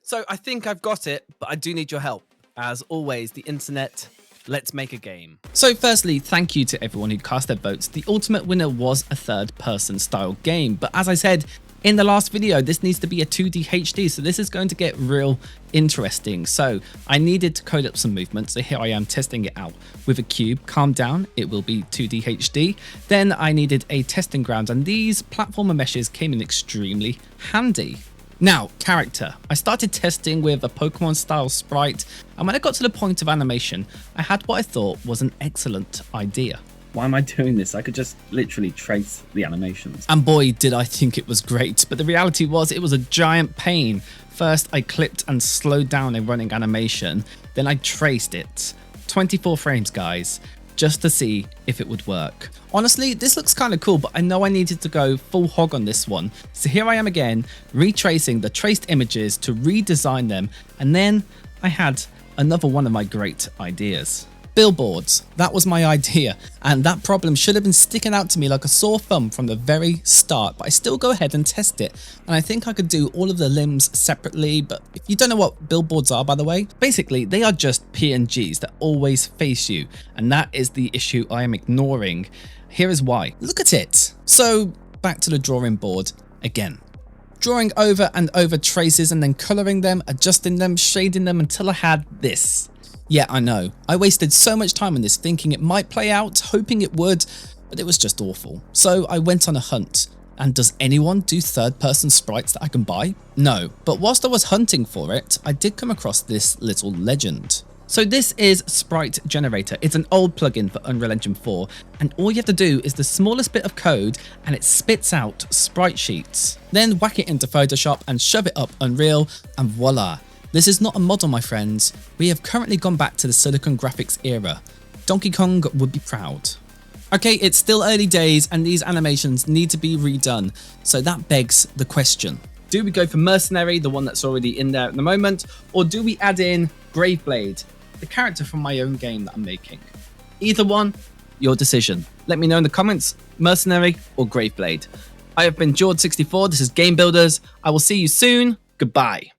So I think I've got it, but I do need your help. As always, the internet, let's make a game. So firstly, thank you to everyone who cast their votes. The ultimate winner was a third-person style game, but as I said in the last video, this needs to be a 2D HD, so this is going to get real interesting. So I needed to code up some movement, so here I am testing it out with a cube. Calm down, it will be 2D HD. Then I needed a testing ground, and these platformer meshes came in extremely handy. Now, character. I started testing with a Pokemon style sprite, and when I got to the point of animation, I had what I thought was an excellent idea. Why am I doing this? I could just literally trace the animations. And boy, did I think it was great, but the reality was it was a giant pain. First, I clipped and slowed down a running animation, then I traced it. 24 frames, guys, just to see if it would work. Honestly, this looks kind of cool, but I know I needed to go full hog on this one. So here I am again, retracing the traced images to redesign them, and then I had another one of my great ideas. Billboards, that was my idea, and that problem should have been sticking out to me like a sore thumb from the very start, but I still go ahead and test it, and I think I could do all of the limbs separately. But if you don't know what billboards are, by the way, basically they are just PNGs that always face you, and that is the issue I am ignoring. Here is why. Look at it. So back to the drawing board again. Drawing over and over traces and then colouring them, adjusting them, shading them until I had this. Yeah, I know. I wasted so much time on this thinking it might play out, hoping it would, but it was just awful. So I went on a hunt. And does anyone do third-person sprites that I can buy? No, but whilst I was hunting for it, I did come across this little legend. So this is Sprite Generator. It's an old plugin for Unreal Engine 4, and all you have to do is the smallest bit of code and it spits out sprite sheets. Then whack it into Photoshop and shove it up Unreal, and voila. This is not a model, my friends. We have currently gone back to the Silicon Graphics era. Donkey Kong would be proud. Okay, it's still early days and these animations need to be redone. So that begs the question. Do we go for Mercenary, the one that's already in there at the moment, or do we add in Graveblade, the character from my own game that I'm making? Either one, your decision. Let me know in the comments, Mercenary or Graveblade. I have been George64, this is Game Builders. I will see you soon. Goodbye.